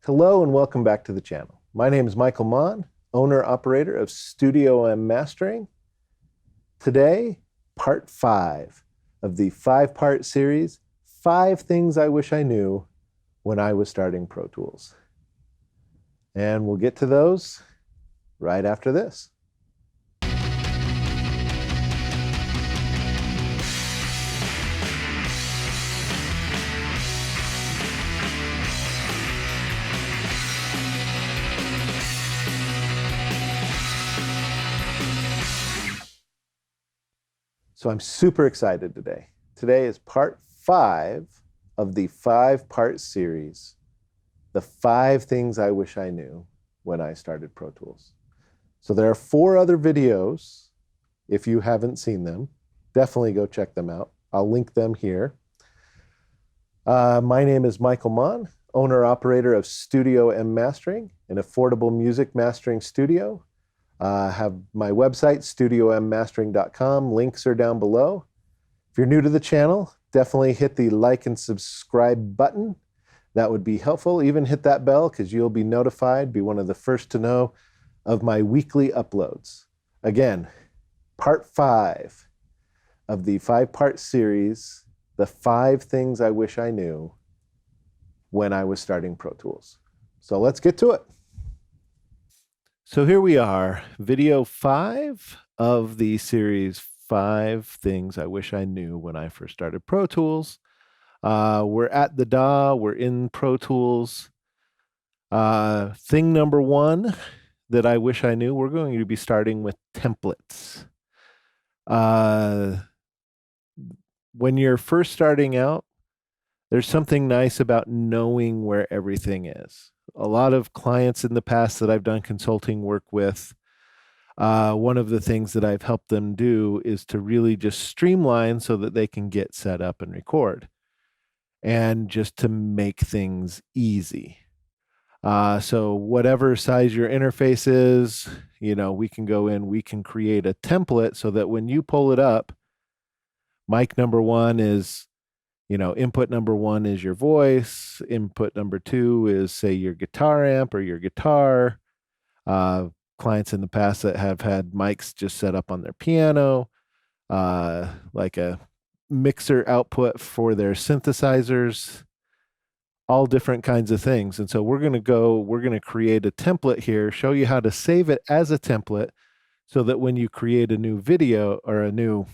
Hello and welcome back to the channel. My name is Michael Mon, owner-operator of Studio M Mastering. Today, part 5 of the 5-part series, 5 Things I Wish I Knew When I Was Starting Pro Tools. And we'll get to those right after this. So I'm super excited today. Today is part 5 of the 5-part series, the 5 Things I Wish I Knew When I Started Pro Tools. So there are 4 other videos. If you haven't seen them, definitely go check them out. I'll link them here. My name is Michael Mon, owner-operator of Studio M Mastering, an affordable music mastering studio. Have my website, studiommastering.com. Links are down below. If you're new to the channel, definitely hit the like and subscribe button. That would be helpful. Even hit that bell because you'll be notified, be one of the first to know of my weekly uploads. Again, part 5 of the 5-part series, the 5 Things I Wish I Knew When I Was Starting Pro Tools. So let's get to it. So here we are, video 5 of the series 5 Things I Wish I Knew When I First Started Pro Tools. We're at the DAW, we're in Pro Tools. Thing number 1 that I wish I knew, we're going to be starting with templates. When you're first starting out, there's something nice about knowing where everything is. A lot of clients in the past that I've done consulting work with, one of the things that I've helped them do is to really just streamline so that they can get set up and record, and just to make things easy. So whatever size your interface is, we can go in, we can create a template so that when you pull it up, mic number 1 is, input number 1 is your voice. Input number 2 is, say, your guitar amp or your guitar. Clients in the past that have had mics just set up on their piano, like a mixer output for their synthesizers, all different kinds of things. And so we're going to create a template here, show you how to save it as a template so that when you create a new video or a new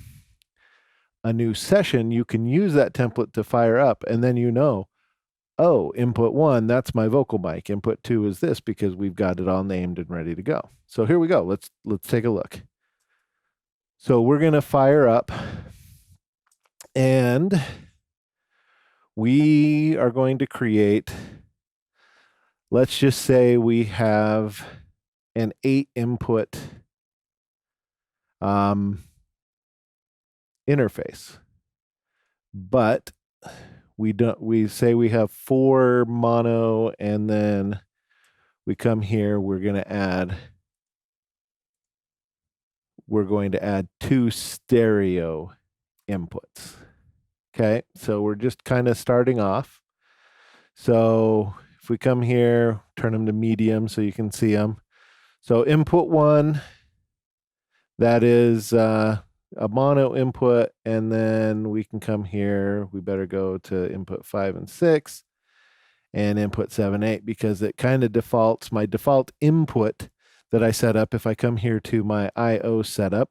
session, you can use that template to fire up, and then oh, input 1, that's my vocal mic. Input 2 is this, because we've got it all named and ready to go. So here we go. Let's take a look. So we're going to fire up, and we are going to create, let's just say we have an 8 input interface, but we say we have 4 mono, and then we come here, we're going to add 2 stereo inputs. Okay, so we're just kind of starting off. So if we come here, turn them to medium so you can see them. So input 1, that is a mono input, and then we can come here, we better go to input 5 and 6 and input 7, 8, because it kind of defaults, my default input that I set up. If I come here to my IO setup,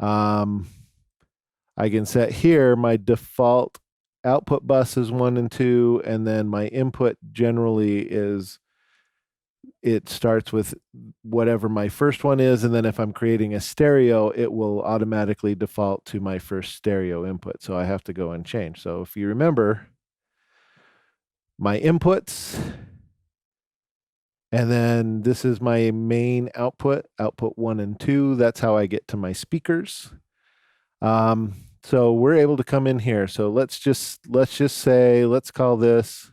I can set here my default output bus is 1 and 2, and then my input generally is, it starts with whatever my first one is, and then if I'm creating a stereo, it will automatically default to my first stereo input. So I have to go and change. So if you remember, my inputs, and then this is my main output 1 and 2. That's how I get to my speakers. So we're able to come in here. So let's just say, let's call this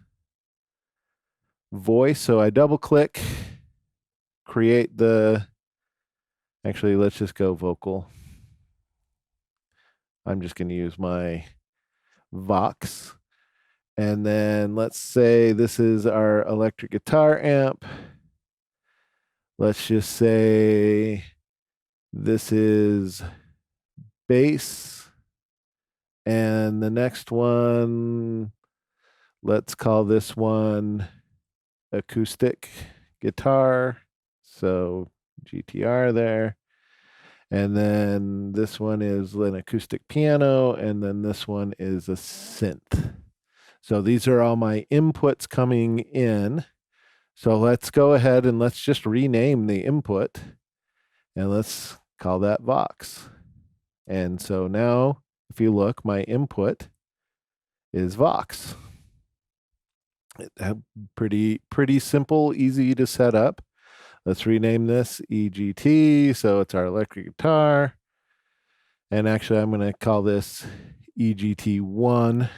voice. So I double click, create actually, let's just go vocal. I'm just going to use my Vox. And then let's say this is our electric guitar amp. Let's just say this is bass. And the next one, let's call this one acoustic guitar. So GTR there. And then this one is an acoustic piano. And then this one is a synth. So these are all my inputs coming in. So let's go ahead and let's just rename the input and let's call that Vox. And so now if you look, my input is Vox. Pretty simple, easy to set up. Let's rename this EGT. So it's our electric guitar. And actually, I'm going to call this EGT1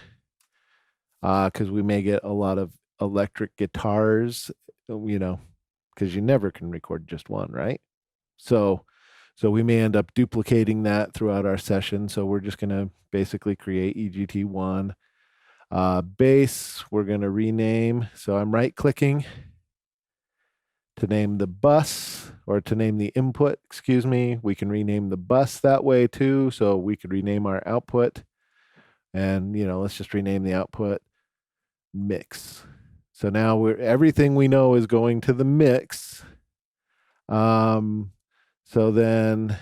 because we may get a lot of electric guitars, because you never can record just one, right? So we may end up duplicating that throughout our session. So we're just going to basically create EGT1. Bass, we're going to rename. So I'm right clicking to name the bus or to name the input, excuse me. We can rename the bus that way too. So we could rename our output and, let's just rename the output mix. So now everything we know is going to the mix. So then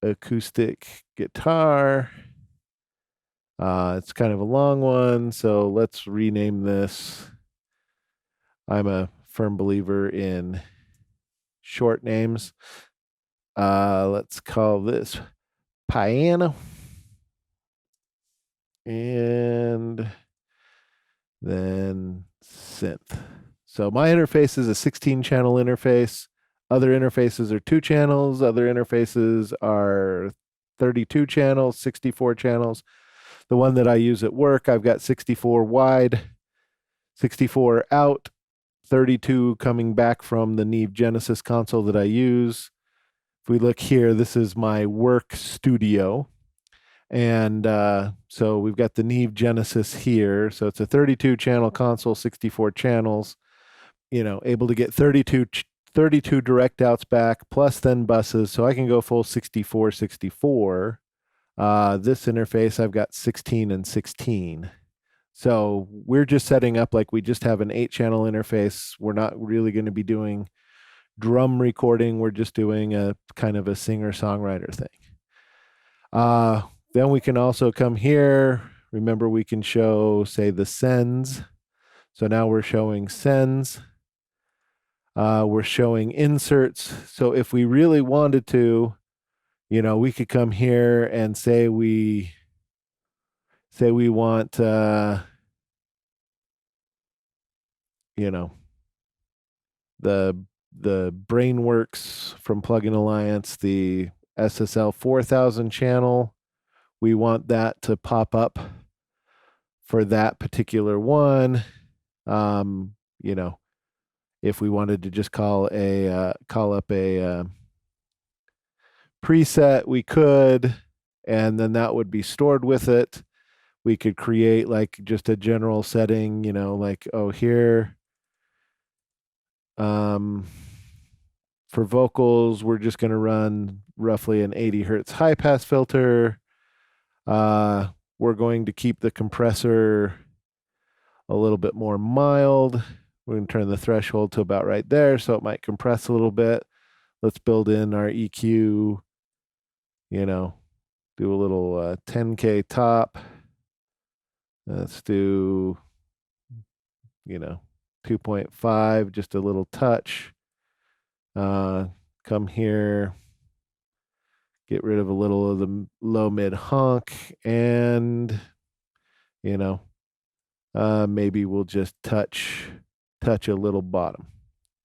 acoustic guitar. It's kind of a long one, so let's rename this. I'm a firm believer in short names. Let's call this piano. And then synth. So my interface is a 16-channel interface. Other interfaces are 2 channels. Other interfaces are 32 channels, 64 channels. The one that I use at work, I've got 64 wide, 64 out, 32 coming back from the Neve Genesis console that I use. If we look here, this is my work studio. And so we've got the Neve Genesis here. So it's a 32 channel console, 64 channels, able to get 32 direct outs back plus then buses. So I can go full 64, 64. This interface, I've got 16 and 16. So we're just setting up like we just have an 8-channel interface. We're not really going to be doing drum recording. We're just doing a kind of a singer-songwriter thing. Then we can also come here. Remember, we can show, say, the sends. So now we're showing sends. We're showing inserts. So if we really wanted to, we could come here and say we want, the Brainworks from Plugin Alliance, the SSL 4000 channel. We want that to pop up for that particular one. If we wanted to just call up a preset, we could, and then that would be stored with it. We could create like just a general setting, like, here, for vocals, we're just going to run roughly an 80 hertz high pass filter. We're going to keep the compressor a little bit more mild. We're going to turn the threshold to about right there, so it might compress a little bit. Let's build in our EQ, do a little 10K top. Let's do, 2.5, just a little touch. Come here, get rid of a little of the low mid honk, and maybe we'll just touch a little bottom.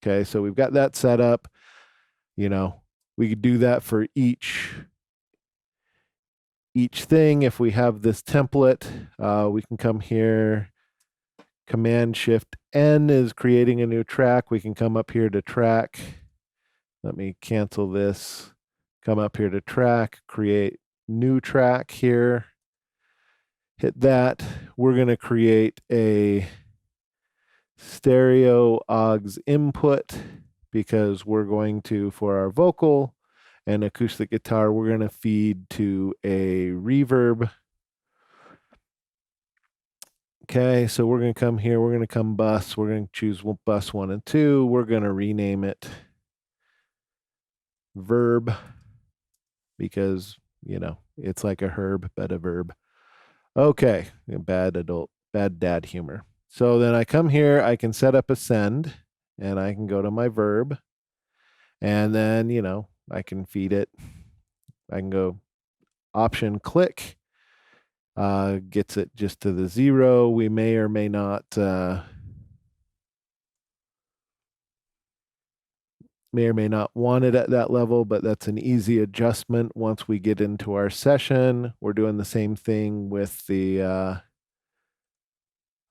Okay, so we've got that set up. We could do that for each thing. If we have this template, we can come here. Command Shift N is creating a new track. We can come up here to track. Let me cancel this. Come up here to track, create new track here. Hit that. We're going to create a stereo aux input because we're going to, for our vocal and acoustic guitar, we're going to feed to a reverb. Okay, so we're going to come here, we're going to come bus, we're going to choose bus 1 and 2, we're going to rename it verb because, it's like a herb, but a verb. Okay, bad dad humor. So then I come here, I can set up a send, and I can go to my verb, and then, I can feed it. I can go option click, gets it just to the 0. We may or may not want it at that level, but that's an easy adjustment once we get into our session. We're doing the same thing with the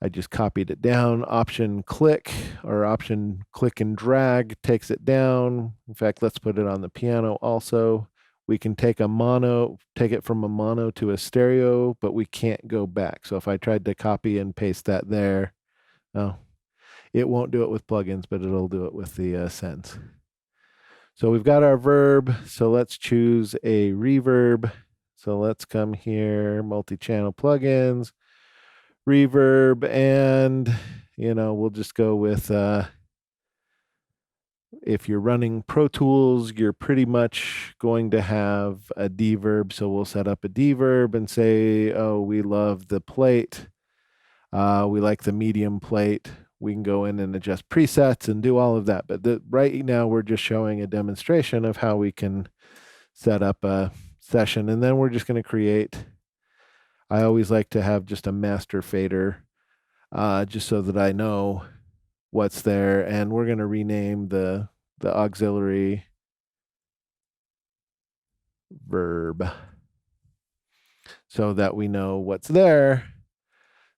I just copied it down. Option click or option click and drag takes it down. In fact, let's put it on the piano also. We can take it from a mono to a stereo, but we can't go back. So if I tried to copy and paste that there, it won't do it with plugins, but it'll do it with the sends. So we've got our verb. So let's choose a reverb. So let's come here, multi-channel plugins, reverb, and we'll just go with if you're running Pro Tools, you're pretty much going to have a deverb. So we'll set up a deverb and say, oh, we love the plate, we like the medium plate. We can go in and adjust presets and do all of that, but right now we're just showing a demonstration of how we can set up a session, and then we're just going to create. I always like to have just a master fader, just so that I know what's there. And we're going to rename the auxiliary verb so that we know what's there.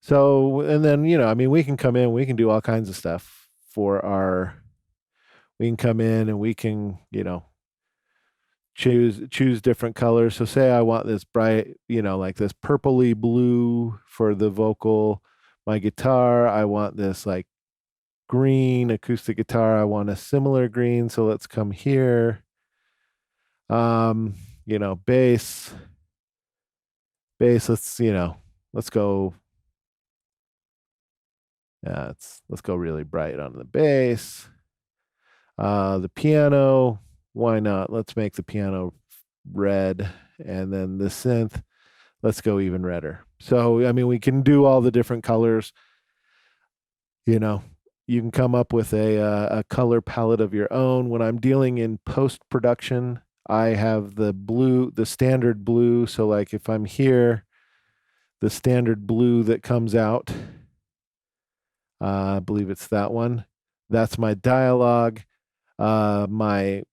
So, and then, we can come in, we can do all kinds of stuff we can come in and we can, choose different colors. So say I want this bright, like this purpley blue for the vocal. My guitar, I want this like green. Acoustic guitar, I want a similar green. So let's come here. Bass, let's go. Let's go really bright on the bass. The piano, why not? Let's make the piano red. And then the synth, let's go even redder. So, we can do all the different colors. You can come up with a color palette of your own. When I'm dealing in post-production, I have the standard blue. So like if I'm here, the standard blue that comes out, I believe it's that one. That's my dialogue. My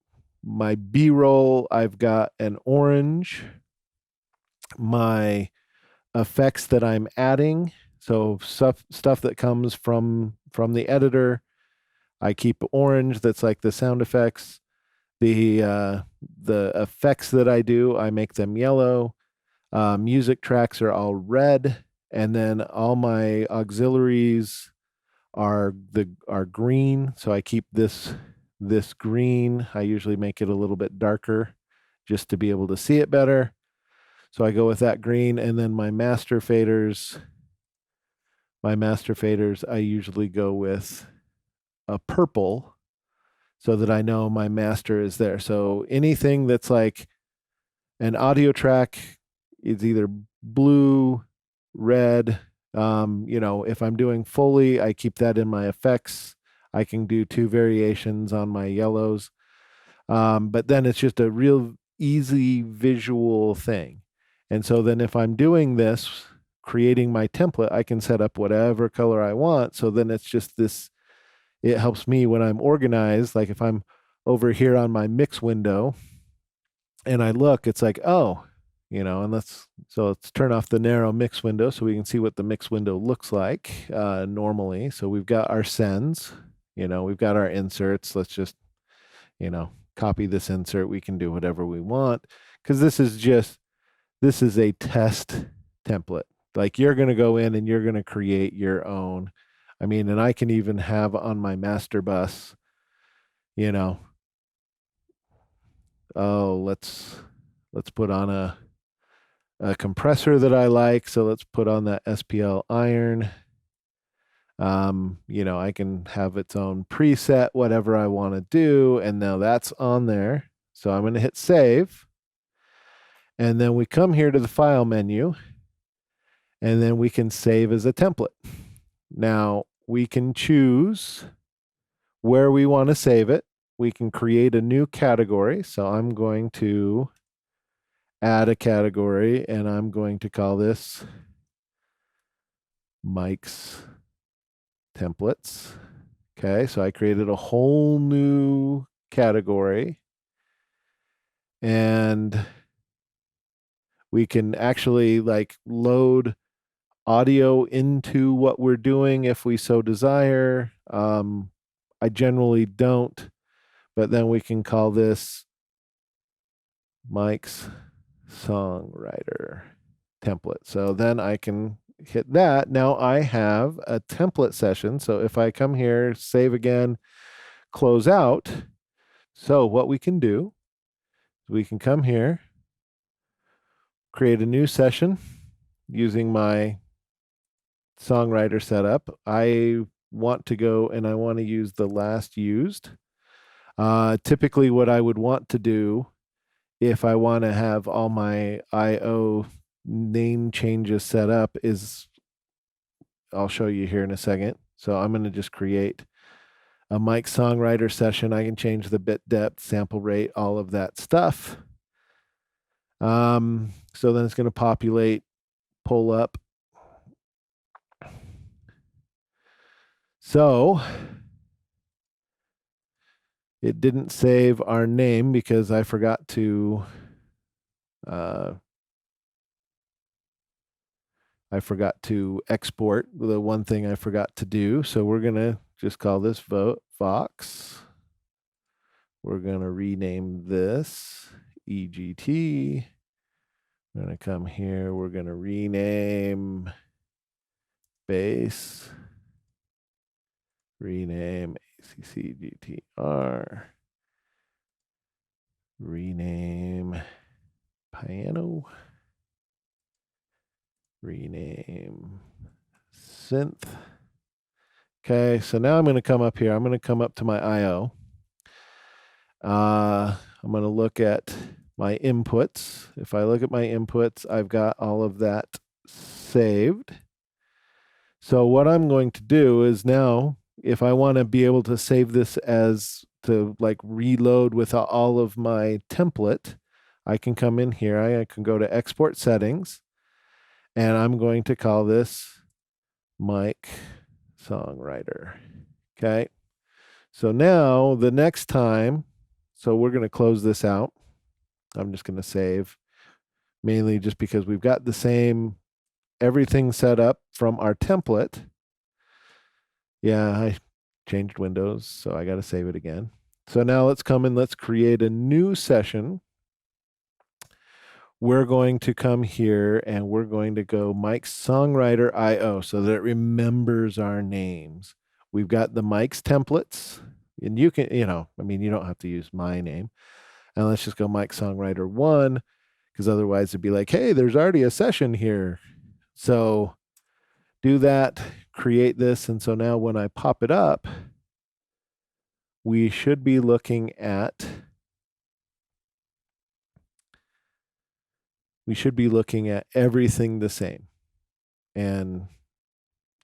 B-roll, I've got an orange. My effects that I'm adding, so stuff that comes from the editor, I keep orange. That's like the sound effects. The effects that I do, I make them yellow. Music tracks are all red, and then all my auxiliaries are green. So I keep this green. I usually make it a little bit darker just to be able to see it better. So I go with that green, and then my master faders, I usually go with a purple so that I know my master is there. So anything that's like an audio track is either blue, red. If I'm doing Foley, I keep that in my effects. I can do 2 variations on my yellows. But then it's just a real easy visual thing. And so then if I'm doing this, creating my template, I can set up whatever color I want. So then it's just this, it helps me when I'm organized. Like if I'm over here on my mix window and I look, it's like, oh, and let's turn off the narrow mix window so we can see what the mix window looks like normally. So we've got our sends, we've got our inserts. Let's just, copy this insert. We can do whatever we want because this is a test template. Like you're going to go in and you're going to create your own. I mean, and I can even have on my master bus, you know, oh, let's put on a compressor that I like. So let's put on that SPL iron. I can have its own preset, whatever I want to do. And now that's on there. So I'm going to hit save. And then we come here to the file menu, and then we can save as a template. Now we can choose where we want to save it. We can create a new category. So I'm going to add a category, and I'm going to call this Mike's Templates. Okay, so I created a whole new category, and we can actually like load audio into what we're doing if we so desire. I generally don't, but then we can call this Mike's Songwriter Template. So then I can hit that. Now I have a template session. So if I come here, save again, close out. So what we can do, we can come here, create a new session using my songwriter setup. I want to go and I want to use the last used. Typically what I would want to do if I want to have all my IO name changes set up is, I'll show you here in a second. So I'm going to just create a Mike Songwriter session. I can change the bit depth, sample rate, all of that stuff. So then it's going to populate, pull up. So it didn't save our name because I forgot to export the one thing I forgot to do. So we're going to just call this Vox. We're going to rename this EGT. We're going to come here. We're going to rename bass. Rename ACCGTR. Rename piano. Rename synth. Okay, so now I'm going to come up here. I'm going to come up to my IO. I'm going to look at my inputs. If I look at my inputs, I've got all of that saved. So what I'm going to do is now, if I want to be able to save this as to like reload with all of my template, I can come in here. I can go to export settings, and I'm going to call this Mike Songwriter. Okay. So now the next time, so we're going to close this out. I'm just going to save, mainly just because we've got the same everything set up from our template. Yeah, I changed Windows, so I got to save it again. So now let's come and let's create a new session. We're going to come here and we're going to go Mike's Songwriter IO so that it remembers our names. We've got the Mike's templates, and you can, you don't have to use my name. And let's just go Mike Songwriter 1, because otherwise it'd be like, hey, there's already a session here. So do that, create this. And so now when I pop it up, we should be looking at everything the same. And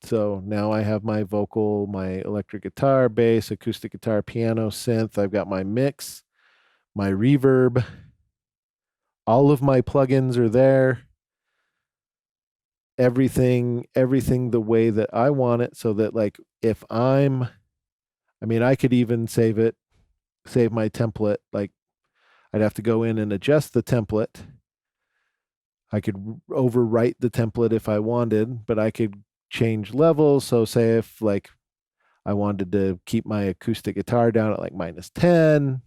so now I have my vocal, my electric guitar, bass, acoustic guitar, piano, synth. I've got my mix, my reverb. All of my plugins are there. Everything the way that I want it, so that like if I could even save my template. Like I'd have to go in and adjust the template. I could overwrite the template if I wanted, but I could change levels. So say if like I wanted to keep my acoustic guitar down at like -10,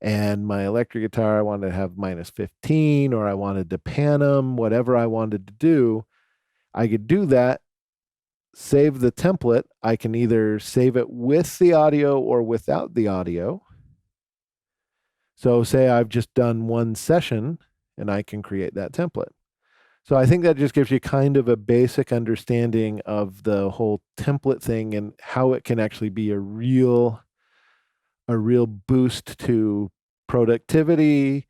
and my electric guitar, I wanted to have -15, or I wanted to pan them, whatever I wanted to do, I could do that, save the template. I can either save it with the audio or without the audio. So say I've just done one session and I can create that template. So I think that just gives you kind of a basic understanding of the whole template thing and how it can actually be a real boost to productivity,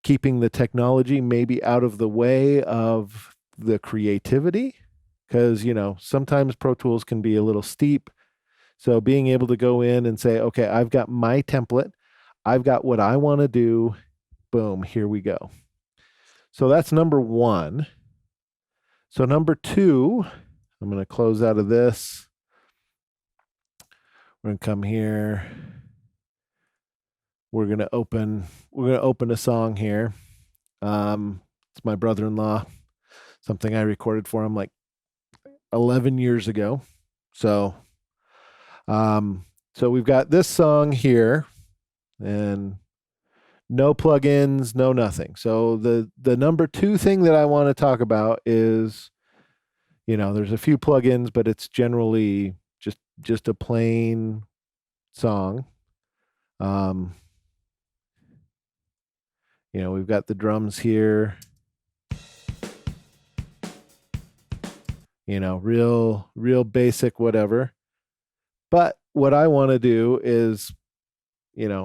keeping the technology maybe out of the way of the creativity, because sometimes Pro Tools can be a little steep. So being able to go in and say, okay, I've got my template, I've got what I want to do, boom, here we go. So that's number one. So number two, I'm going to close out of this. We're going to come here. We're going to open a song here. It's my brother-in-law, something I recorded for him like 11 years ago. So we've got this song here, and no plugins, no nothing. So the number two thing that I want to talk about is, there's a few plugins, but it's generally just a plain song. We've got the drums here. Real basic, whatever. But what I want to do is,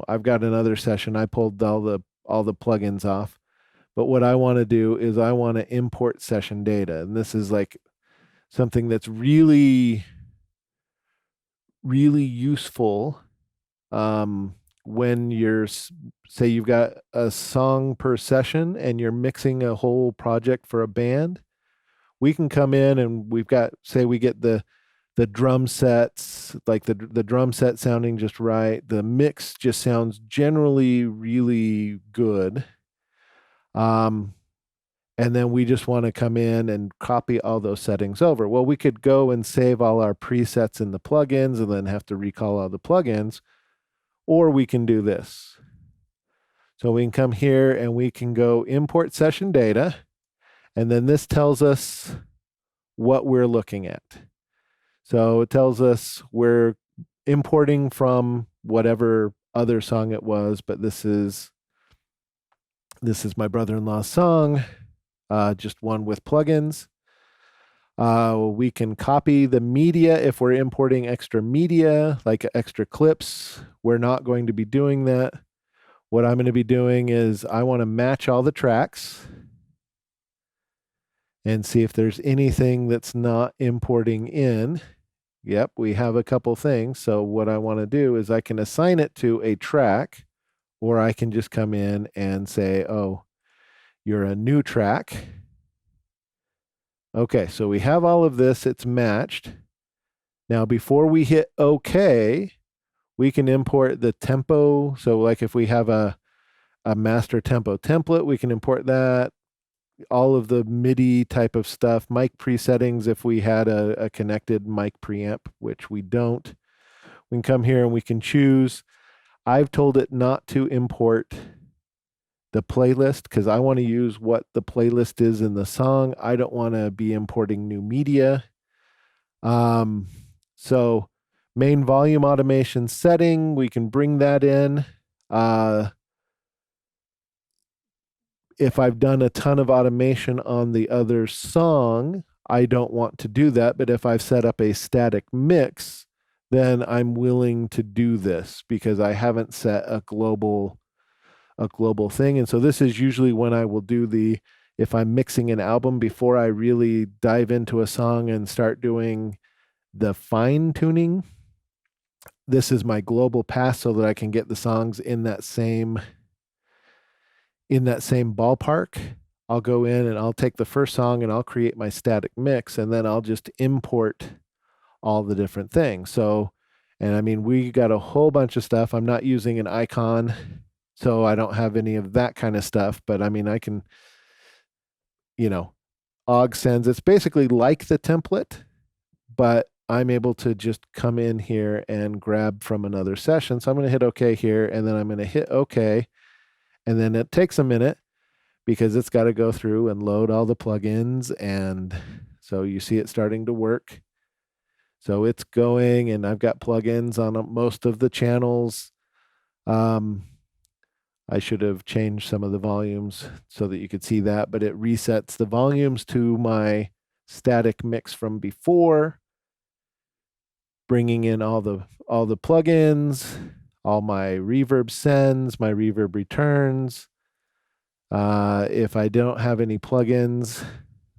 I've got another session. I pulled all the plugins off. But what I want to do is I want to import session data. And this is like something that's really, really useful when say you've got a song per session and you're mixing a whole project for a band. We can come in and we get the drum sets, like the drum set sounding just right. The mix just sounds generally really good. And then we just want to come in and copy all those settings over. Well, we could go and save all our presets in the plugins and then have to recall all the plugins, or we can do this. So we can come here and we can go import session data, and then this tells us what we're looking at. So it tells us we're importing from whatever other song it was, but this is my brother-in-law's song, just one with plugins. We can copy the media if we're importing extra media, like extra clips. We're not going to be doing that. What I'm going to be doing is I want to match all the tracks and see if there's anything that's not importing in. Yep, we have a couple things. So what I want to do is I can assign it to a track, or I can just come in and say, oh, you're a new track. Okay, so we have all of this. It's matched. Now, before we hit OK, we can import the tempo. So like if we have a master tempo template, we can import that. All of the MIDI type of stuff, mic presettings if we had a connected mic preamp, which we don't. We can come here and we can choose. I've told it not to import the playlist because I want to use what the playlist is in the song. I don't want to be importing new media. So main volume automation setting, we can bring that in. If I've done a ton of automation on the other song, I don't want to do that. But if I've set up a static mix, then I'm willing to do this because I haven't set a global thing. And so this is usually when I will do if I'm mixing an album before I really dive into a song and start doing the fine tuning. This is my global pass so that I can get the songs in that same ballpark. I'll go in and I'll take the first song and I'll create my static mix, and then I'll just import all the different things. So, and I mean, we got a whole bunch of stuff. I'm not using an icon, so I don't have any of that kind of stuff, but I mean, I can, OGG sends. It's basically like the template, but I'm able to just come in here and grab from another session. So I'm going to hit OK here, and then I'm going to hit OK. And then it takes a minute because it's got to go through and load all the plugins. And so you see it starting to work. So it's going, and I've got plugins on most of the channels. I should have changed some of the volumes so that you could see that, but it resets the volumes to my static mix from before, bringing in all the plugins, all my reverb sends, my reverb returns. If I don't have any plugins,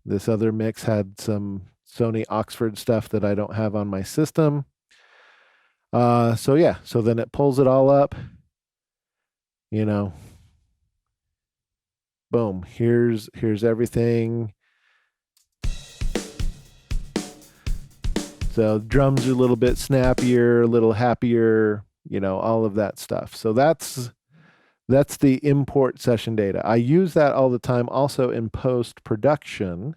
this other mix had some Sony Oxford stuff that I don't have on my system. So yeah, so then it pulls it all up, boom, here's everything. So drums are a little bit snappier, a little happier, all of that stuff. So that's the import session data. I use that all the time also in post-production,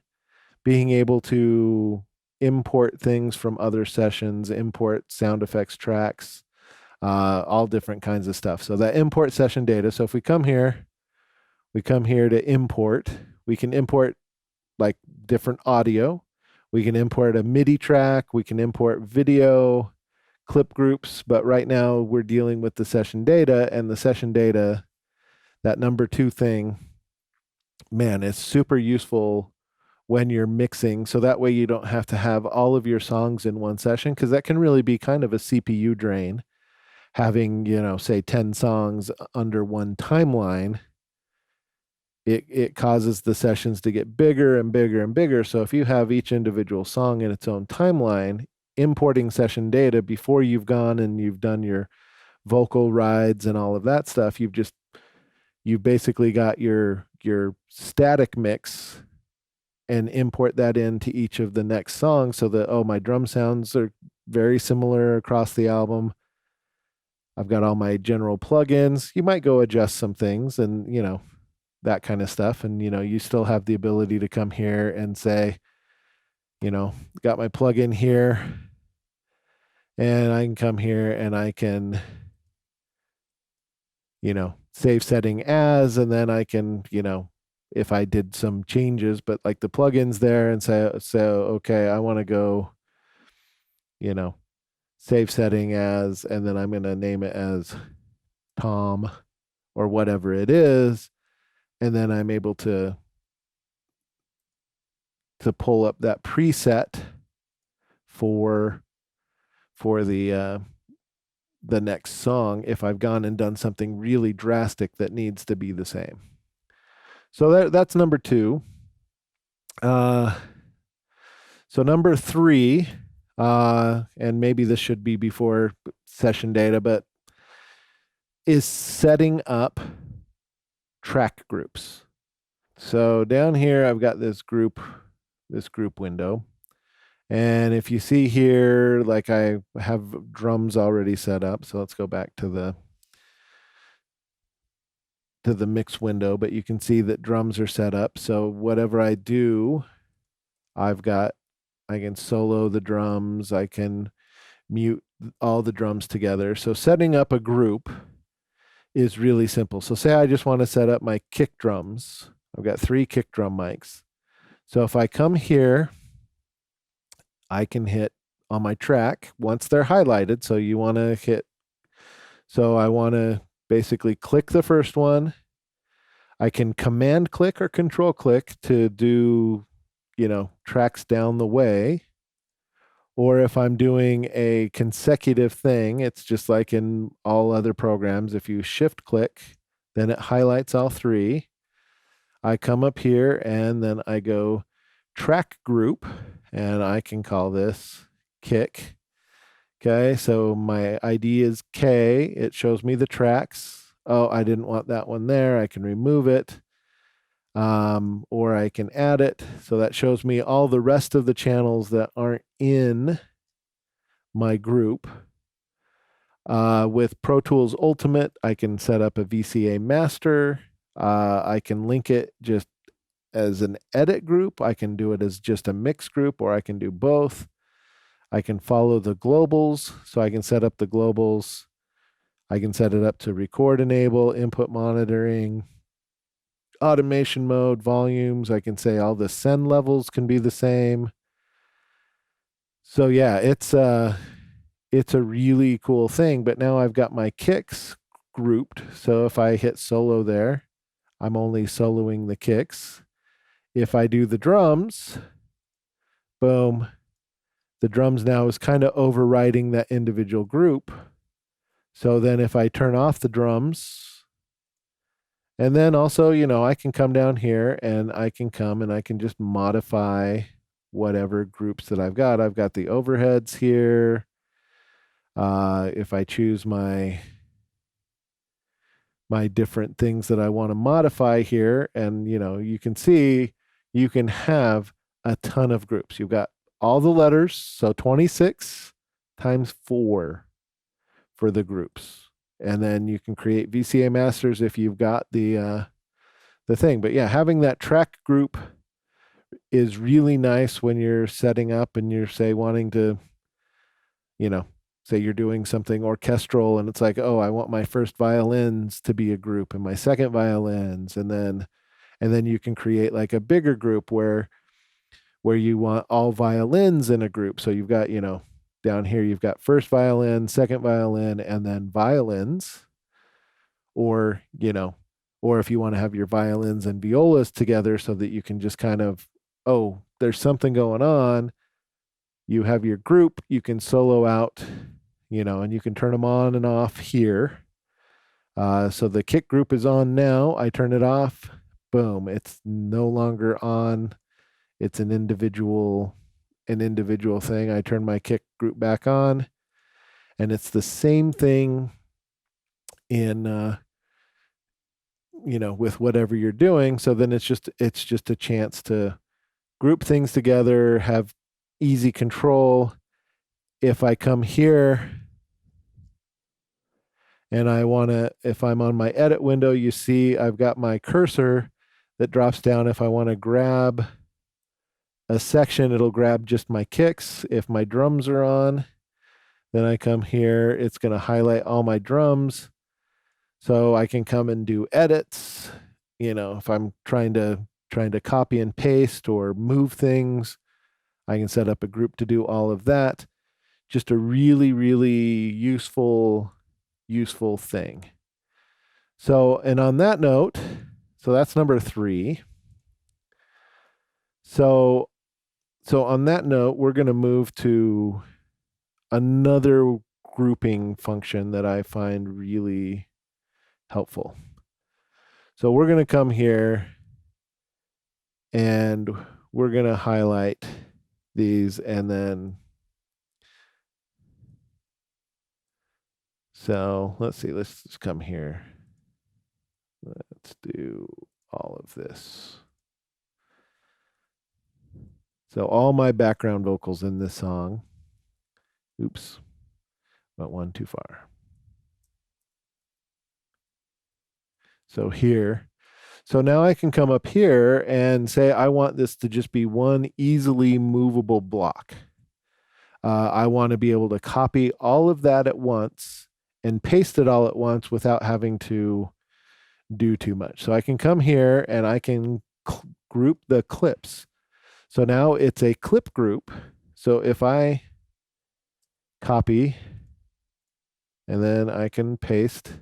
being able to import things from other sessions, import sound effects tracks, all different kinds of stuff. So that import session data. So if we come here to import, we can import like different audio. We can import a MIDI track. We can import video, clip groups. But right now we're dealing with the session data, and the session data, that number 2 thing, man, it's super useful when you're mixing. So that way you don't have to have all of your songs in one session, because that can really be kind of a CPU drain, having, say 10 songs under one timeline. It causes the sessions to get bigger and bigger and bigger. So if you have each individual song in its own timeline, importing session data before you've gone and you've done your vocal rides and all of that stuff, you've basically got your static mix, and import that into each of the next songs so that, oh, my drum sounds are very similar across the album. I've got all my general plugins. You might go adjust some things and, that kind of stuff. And, you still have the ability to come here and say, got my plugin here, and I can come here and I can, save setting as, and then I can, if I did some changes, but like the plugins there, and say, okay, I want to go, save setting as, and then I'm going to name it as Tom or whatever it is. And then I'm able to pull up that preset for the next song if I've gone and done something really drastic that needs to be the same. So that's number 2. So number 3, and maybe this should be before session data, but is setting up track groups. So down here, I've got this group window. And if you see here, like I have drums already set up. So let's go back to the mix window, but you can see that drums are set up. So whatever I do, I can solo the drums. I can mute all the drums together. So setting up a group is really simple. So say I just want to set up my kick drums. I've got 3 kick drum mics. So if I come here, I can hit on my track once they're highlighted. So you want to hit, so I want to basically click the first one. I can command click or control click to do, tracks down the way. Or if I'm doing a consecutive thing, it's just like in all other programs. If you shift click, then it highlights all 3. I come up here and then I go track group, and I can call this kick. Okay, so my ID is K. It shows me the tracks. Oh, I didn't want that one there. I can remove it. Or I can add it. So that shows me all the rest of the channels that aren't in my group. With Pro Tools Ultimate, I can set up a VCA master. I can link it just as an edit group. I can do it as just a mix group, or I can do both. I can follow the globals. So I can set up the globals. I can set it up to record enable, input monitoring, automation mode, volumes. I can say all the send levels can be the same. So yeah, it's a really cool thing. But now I've got my kicks grouped. So if I hit solo there, I'm only soloing the kicks. If I do the drums, boom, the drums now is kind of overriding that individual group. So then if I turn off the drums, and then also, I can come down here and I can come and I can just modify whatever groups that I've got. I've got the overheads here. If I choose my different things that I want to modify here, and you can see you can have a ton of groups. You've got all the letters, so 26 times 4 for the groups. And then you can create VCA masters if you've got the thing. But yeah, having that track group is really nice when you're setting up and you're, say, wanting to, say you're doing something orchestral and it's like, oh, I want my first violins to be a group and my second violins, and then you can create like a bigger group where you want all violins in a group. So you've got, down here you've got first violin, second violin, and then violins. Or, or if you want to have your violins and violas together so that you can just kind of, oh, there's something going on. You have your group, you can solo out, and you can turn them on and off here. So the kick group is on now. I turn it off. Boom. It's no longer on. It's an individual thing. I turn my kick group back on, and it's the same thing in with whatever you're doing. So then it's just a chance to group things together, have easy control. If I come here and if I'm on my edit window, you see I've got my cursor that drops down. If I want to grab a section, it'll grab just my kicks. If my drums are on, then I come here, it's going to highlight all my drums. So I can come and do edits. If I'm trying to copy and paste or move things, I can set up a group to do all of that. Just a really, really useful thing. So, and on that note, so that's number 3. So on that note, we're going to move to another grouping function that I find really helpful. So we're going to come here and we're going to highlight these, and then so let's see, let's just come here. Let's do all of this. So all my background vocals in this song. Oops, went one too far. So here, so now I can come up here and say, I want this to just be one easily movable block. I want to be able to copy all of that at once and paste it all at once without having to do too much. So I can come here and I can group the clips. So now it's a clip group. So if I copy and then I can paste,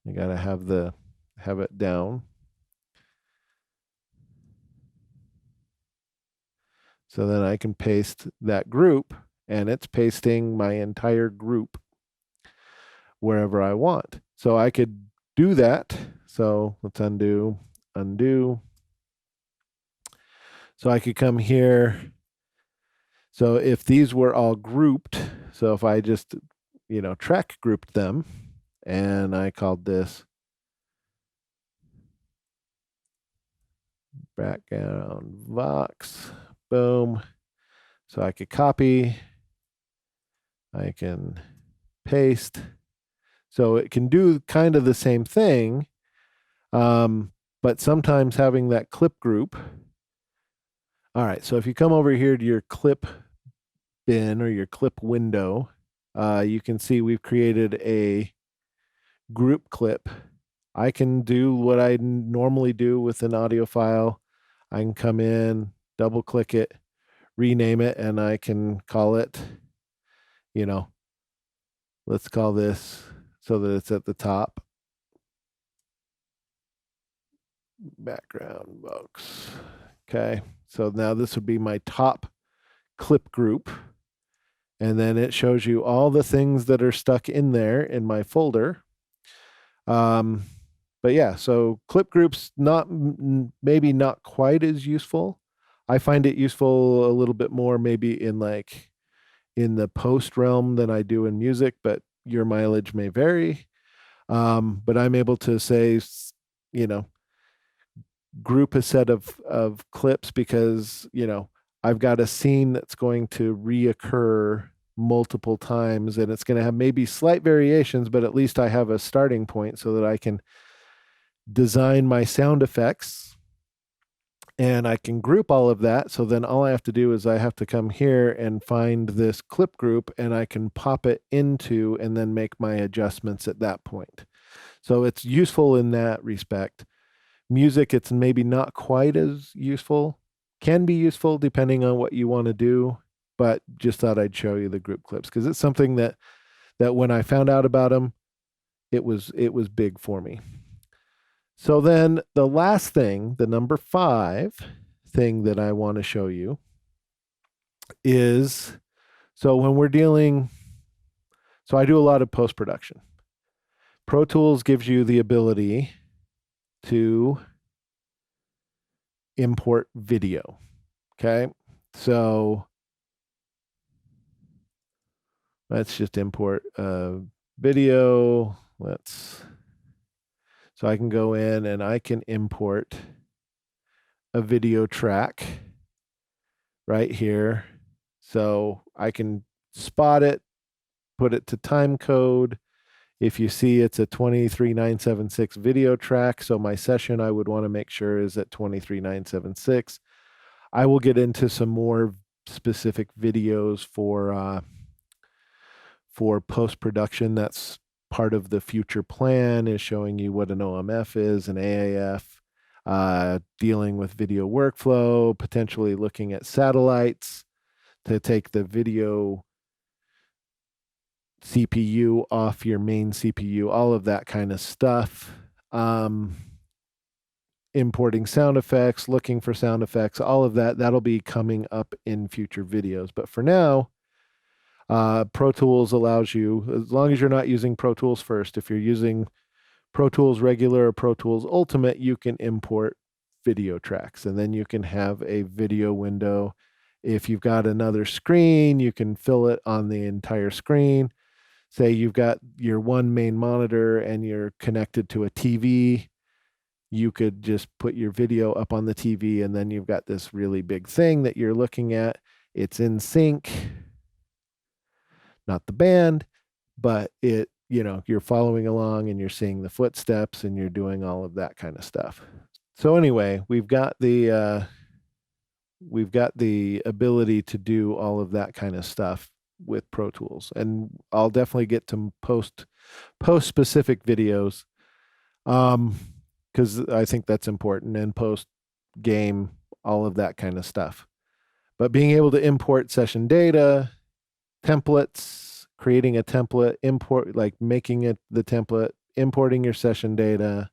I got to have it down. So then I can paste that group, and it's pasting my entire group wherever I want. So I could do that. So let's undo. So I could come here. So if these were all grouped, so if I just, track grouped them, and I called this background Vox, boom. So I could copy, I can paste. So it can do kind of the same thing, but sometimes having that clip group All right, so if you come over here to your clip bin or your clip window, you can see we've created a group clip. I can do what I normally do with an audio file. I can come in, double click it, rename it, and I can call it, you know, let's call this so that it's at the top. Background box. Okay, so now this would be my top clip group. And then it shows you all the things that are stuck in there in my folder. But yeah, so clip groups maybe not quite as useful. I find it useful a little bit more maybe in like in the post realm than I do in music, but your mileage may vary. But I'm able to say, you know, group a set of clips because, you know, I've got a scene that's going to reoccur multiple times and it's going to have maybe slight variations, but at least I have a starting point so that I can design my sound effects and I can group all of that. So then all I have to do is I have to come here and find this clip group and I can pop it into and then make my adjustments at that point. So it's useful in that respect. Music, it's maybe not quite as useful, can be useful depending on what you want to do, but just thought I'd show you the group clips because it's something that when I found out about them, it was big for me. So then the last thing, the number 5 thing that I want to show you is, so when we're dealing, so I do a lot of post-production. Pro Tools gives you the ability to import video. Okay. So let's just import video. So I can go in and I can import a video track right here. So I can spot it, put it to time code. If you see it's a 23976 video track, so my session I would want to make sure is at 23976. I will get into some more specific videos for post-production. That's part of the future plan, is showing you what an OMF is, an AAF, dealing with video workflow, potentially looking at satellites to take the video CPU off your main CPU, all of that kind of stuff. Importing sound effects, looking for sound effects, all of that, that'll be coming up in future videos. But for now, Pro Tools allows you, as long as you're not using Pro Tools first, if you're using Pro Tools Regular or Pro Tools Ultimate, you can import video tracks and then you can have a video window. If you've got another screen, you can fill it on the entire screen. Say you've got your one main monitor and you're connected to a TV, you could just put your video up on the TV and then you've got this really big thing that you're looking at. It's in sync, not the band, but it, you know, you're following along and you're seeing the footsteps and you're doing all of that kind of stuff. So anyway, we've got the ability to do all of that kind of stuff with Pro Tools, and I'll definitely get to post specific videos, because I think that's important, and post game, all of that kind of stuff. But being able to import session data, templates, creating a template, import, like making it the template, importing your session data,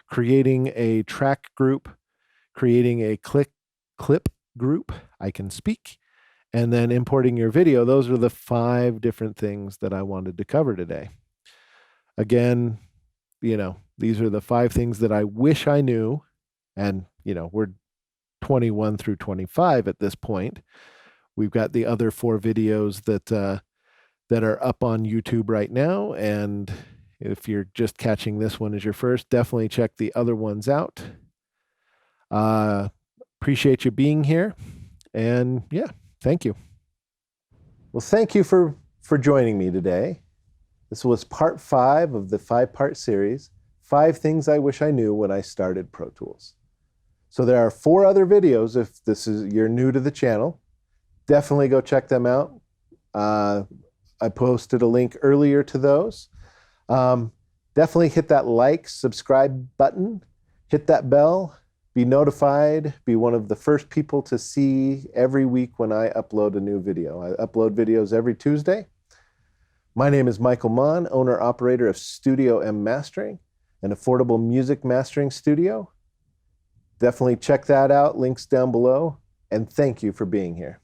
creating a track group, creating a clip group, I can speak, and then importing your video. Those are the 5 different things that I wanted to cover today. Again, you know, these are the 5 things that I wish I knew. And, you know, we're 21 through 25 at this point. We've got the other 4 videos that are up on YouTube right now. And if you're just catching this one as your first, definitely check the other ones out. Appreciate you being here. And yeah, thank you. Well, thank you for joining me today. This was part 5 of the 5-part series, 5 things I wish I knew when I started Pro Tools. So there are 4 other videos if you're new to the channel. Definitely go check them out. I posted a link earlier to those. Definitely hit that like, subscribe button, hit that bell, be notified, be one of the first people to see every week when I upload a new video. I upload videos every Tuesday. My name is Michael Mon, owner-operator of Studio M Mastering, an affordable music mastering studio. Definitely check that out, links down below, and thank you for being here.